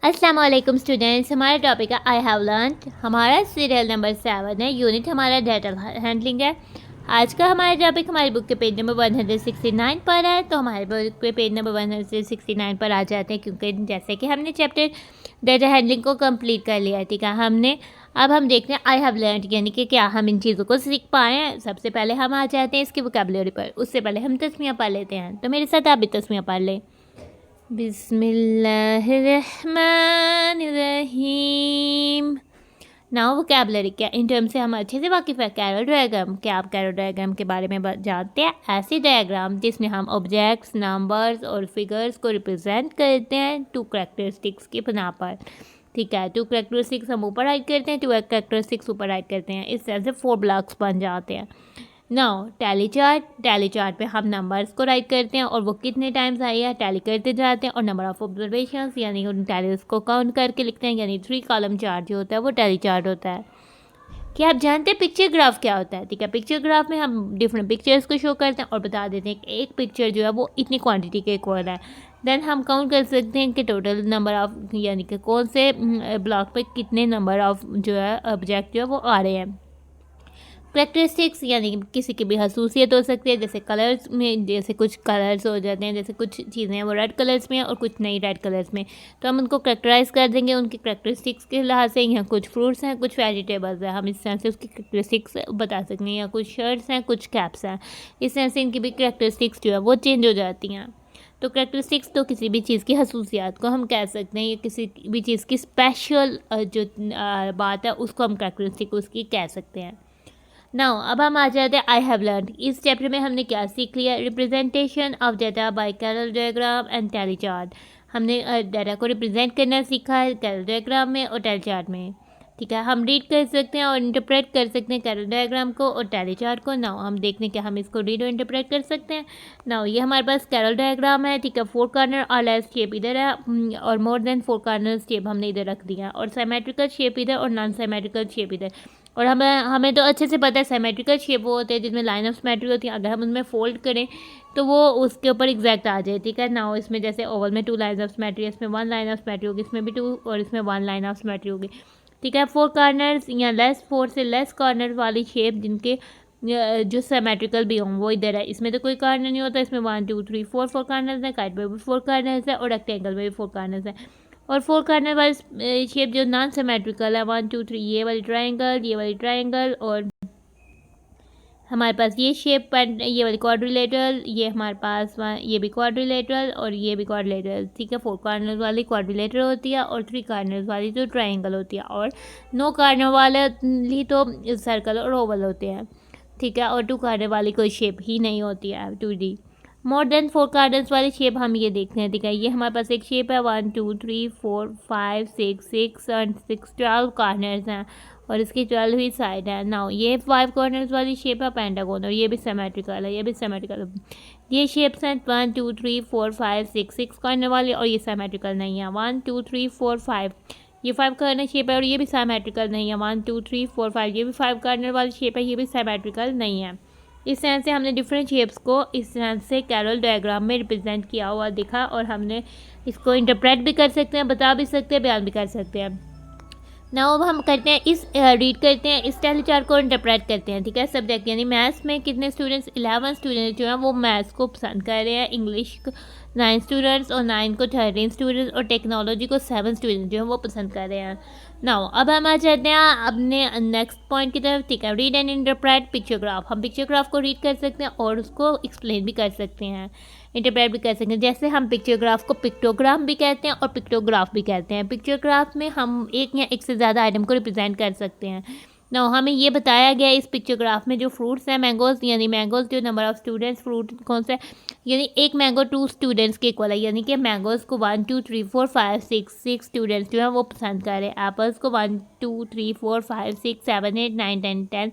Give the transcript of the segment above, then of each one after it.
अस्सलाम वालेकुम स्टूडेंट्स। हमारा टॉपिक है आई हैव लर्नड। हमारा सीरियल नंबर 7 है। यूनिट हमारा डाटा हैंडलिंग है। आज का हमारा टॉपिक हमारी बुक के पेज नंबर 169 पर है। तो हमारे बुक के पेज नंबर 169 पर आ जाते हैं, क्योंकि जैसे कि हमने चैप्टर डाटा हैंडलिंग को कंप्लीट कर लिया है, ठीक है। अब हम देखते हैं आई हैव लर्नड यानी कि क्या हम इन चीज़ों को सीख पाए हैं। सबसे पहले हम आ जाते हैं इसकी वोकैबुलरी पर। उससे पहले हम तस्मीयाँ पढ़ लेते हैं। तो मेरे साथ आप भी तस्मीयाँ पढ़ लें। बिस्मिल्लाहिर्रहमानिर्रहीम। नाउ वोकैबुलरी क्या इन टर्म से हम अच्छे से वाकिफ़ है। कैरल डायग्राम, क्या आप कैरल डायग्राम के बारे में जानते हैं? ऐसी डायग्राम जिसमें हम ऑब्जेक्ट्स, नंबर्स और फिगर्स को रिप्रेजेंट करते हैं टू करेक्टरिस्टिक्स की बिना पर, ठीक है। टू करेक्टरिस्टिक्स हम ऊपर राइट करते हैं, टू करेक्टरिस्टिक्स ऊपर राइट करते हैं। इस तरह से 4 ब्लॉक्स बन जाते हैं। नाउ टैली चार्ट पे हम नंबर्स को राइट करते हैं और वो कितने टाइम्स आई है टैली करते जाते हैं, और नंबर ऑफ ऑब्जर्वेशंस यानी उन टैलीज को काउंट करके लिखते हैं। यानी 3 कॉलम चार्ट जो होता है वो टैली चार्ट होता है। क्या आप जानते हैं पिक्चर ग्राफ क्या होता है? ठीक है, पिक्चर ग्राफ में हम डिफरेंट पिक्चर्स को शो करते हैं और बता देते हैं कि एक पिक्चर जो है वो इतनी क्वांटिटी के इक्वल है। देन हम काउंट कर सकते हैं कि टोटल नंबर ऑफ यानी कि कौन से ब्लॉक पे कितने नंबर ऑफ जो है ऑब्जेक्ट जो है वो आ रहे हैं। करेक्टरिस्टिक्स यानी किसी की भी खसूसियत हो सकती है, जैसे कलर्स में, जैसे कुछ कलर्स हो जाते हैं, जैसे कुछ चीज़ें हैं वो रेड कलर्स में हैं और कुछ नहीं रेड कलर्स में, तो हम उनको करेक्टराइज कर देंगे उनकी करेक्टरिस्टिक्स के लिहाज से। यहाँ कुछ फ्रूट्स हैं, कुछ वेजिटेबल्स हैं, हम इस तरह से उसकी करेक्टरिस्टिक्स बता सकते हैं। या कुछ शर्ट्स हैं, कुछ कैप्स हैं, इस तरह से इनकी भी करेक्टरिस्टिक्स जो है वो चेंज हो जाती हैं। तो करेक्टरिस्टिक्स तो किसी भी चीज़ की खसूसियात को हम कह सकते हैं, या किसी भी चीज़ की स्पेशल जो बात है उसको हम करेक्टरिस्टिक उसकी कह सकते हैं। नाउ अब हम आ जाते हैं आई हैव लर्न। इस चैप्टर में हमने क्या सीख लिया? Representation of data by Carroll diagram and tally chart. हमने डाटा को रिप्रेजेंट करना सीखा है कैरल डायग्राम में और टैली चार्ट में, ठीक है। हम रीड कर सकते हैं और इंटरप्रेट कर सकते हैं कैरल डायग्राम को और टैली चार्ट को। नाउ हम देखते हैं कि हम इसको रीड और इंटरप्रेट कर सकते हैं। नाउ ये हमारे पास कैरल डायग्राम है, ठीक है। 4 कॉर्नर और लेस शेप इधर है और मोर देन 4 कॉर्नर शेप हमने इधर रख दिया, और सिमेट्रिकल शेप इधर और नॉन सिमेट्रिकल शेप इधर। और हमें तो अच्छे से पता है सिमेट्रिकल शेप वो होते हैं जिसमें लाइन ऑफ सिमेट्री होती है। अगर हम उनमें फोल्ड करें तो वो उसके ऊपर एग्जैक्ट आ जाए, ठीक है। नाउ इसमें जैसे ओवल में 2 लाइन ऑफ सिमेट्री, इसमें 1 लाइन ऑफ सिमेट्री होगी, इसमें भी 2 और इसमें 1 लाइन ऑफ सिमेट्री होगी, ठीक है। 4 कॉर्नर्स या 4 से लेस कॉर्नर वाली शेप जिनके जो सिमेट्रिकल भी हों वो इधर है। इसमें तो कोई कॉर्नर नहीं होता। इसमें 1 2 3 4 कॉर्नर्स हैं, काइट में भी 4 कॉर्नर्स है और रेक्टेंगल में भी 4 कॉर्नर्स हैं। और 4 कॉर्नर वाली शेप जो नॉन सिमेट्रिकल है 1 2 3, ये वाली ट्रायंगल और हमारे पास ये शेप ये वाली क्वाड्रिलेटरल, ये हमारे पास ये भी क्वाड्रिलेटरल और ये भी क्वाड्रिलेटरल, ठीक है। 4 कॉर्नर वाली क्वाड्रिलेटरल होती है और 3 कॉर्नर वाली जो ट्रायंगल होती है, और 9 कॉर्नर वाली तो सर्कल और ओवल होते हैं, ठीक है। और 2 कॉर्नर वाली कोई शेप ही नहीं होती है 2D। मोर देन 4 कॉर्नर्स वाली शेप हम ये देखते हैं, ठीक है। ये हमारे पास एक शेप है 1 2 3 4 5 6 और 6 12 कॉर्नर्स हैं और इसकी 12 ही साइड है। नाउ ये 5 कॉर्नर्स वाली शेप है पेंटागोन, और ये भी सिमेट्रिकल है, ये भी सिमेट्रिकल है। ये शेप्स हैं 1 2 3 4 5 6 कॉर्नर वाली, और ये सिमेट्रिकल नहीं है 1 2 3 4 5। ये 5 कॉर्नर शेप है और ये भी सिमेट्रिकल नहीं है 1 2 3 4 5। ये भी 5 कॉर्नर वाली शेप है, ये भी सिमेट्रिकल नहीं है। इस तरह से हमने डिफरेंट शेप्स को इस तरह से कैरल डायग्राम में रिप्रेजेंट किया हुआ दिखा, और हमने इसको इंटरप्रेट भी कर सकते हैं, बता भी सकते हैं, बयान भी कर सकते हैं। नाउ अब हम करते हैं रीड करते हैं इस टैली चार्ट को इंटरप्रेट करते हैं, ठीक है। सब्जेक्ट यानी मैथ्स में कितने स्टूडेंट्स 11 स्टूडेंट्स जो हैं वो मैथ्स को पसंद कर रहे हैं। इंग्लिश 9 स्टूडेंट्स और 9 को 13 स्टूडेंट्स, और टेक्नोलॉजी को 7 स्टूडेंट्स जो हैं वो पसंद कर रहे हैं। नाउ अब हम आ जाते हैं अपने नेक्स्ट पॉइंट की तरफ, ठीक है। Read and interpret pictograph. हम पिक्चोग्राफ को रीड कर सकते हैं और उसको एक्सप्लेन भी कर सकते हैं, इंटरप्रेट भी कर सकते हैं। जैसे हम पिक्चोग्राफ को पिक्टोग्राम भी कहते हैं और पिक्टोग्राफ भी कहते हैं। पिक्चोग्राफ में हम एक या एक से ज़्यादा आइटम को रिप्रेजेंट कर सकते हैं। ना हमें ये बताया गया इस पिक्चोग्राफ में जो फ्रूट्स हैं मैंगोज़, यानी मैंगोज़ जो नंबर ऑफ़ स्टूडेंट्स फ्रूट कौन सा है, यानी एक मैंगो 2 स्टूडेंट्स के इक्वल है, यानी कि मैंगोज़ को 1 2 3 4 5 6 स्टूडेंट्स जो हैं वो पसंद कर रहे हैं। एप्पल्स को 1 2 3 4 5 6 7 8 9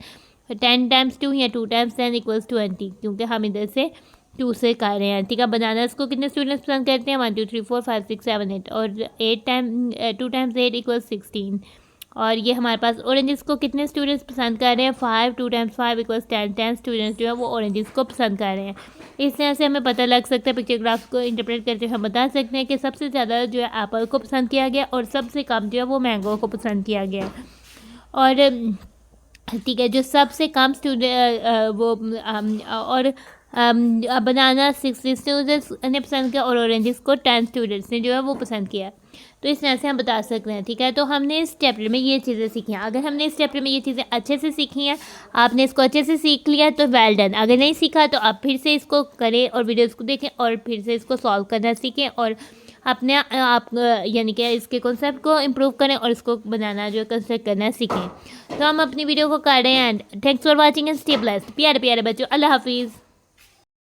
10 टाइम्स 2 या 2 टाइम्स 10 इक्वल्स 20, क्योंकि हम इधर से 2 से कर रहे हैं, ठीक है। बनानास को कितने स्टूडेंट्स पसंद करते हैं 1 2 3 4 5 6 7 8, और 2 टाइम्स 8 इक्वल्स 16, और ये हमारे पास ऑरेंजेस को कितने स्टूडेंट्स पसंद कर रहे हैं, 5, 2 × 5 = 10, 10 स्टूडेंट्स जो है वो ऑरेंजेस को पसंद कर रहे हैं। इस तरह से हमें पता लग सकता है, पिक्चर ग्राफ को इंटरप्रेट करते हुए हम बता सकते हैं कि सबसे ज़्यादा जो है एप्पल को पसंद किया गया और सबसे कम जो है वो मैंगो को पसंद किया गया। और ठीक है, जो सबसे कम स्टूडेंट वो और बनाना 60 स्टूडेंट्स ने पसंद किया और ऑरेंजेस को 10 स्टूडेंट्स ने जो है वो पसंद किया। तो इस तरह से हम बता सकते हैं। ठीक है, तो हमने इस चैप्टर में ये चीज़ें सीखी हैं। अगर हमने इस चैप्टर में ये चीज़ें अच्छे से सीखी हैं, आपने इसको अच्छे से सीख लिया तो वेल डन। अगर नहीं सीखा तो आप फिर से इसको करें और वीडियोज़ को देखें और फिर से इसको सॉल्व करना सीखें और अपने आप यानी कि इसके कॉन्सेप्ट को इम्प्रूव करें और इसको बनाना जो है कंस्ट्रक्ट करना सीखें। तो हम अपनी वीडियो को कर रहे हैं and thanks for watching and stay blessed. प्यारे प्यारे बच्चों, अल्लाह हाफिज़।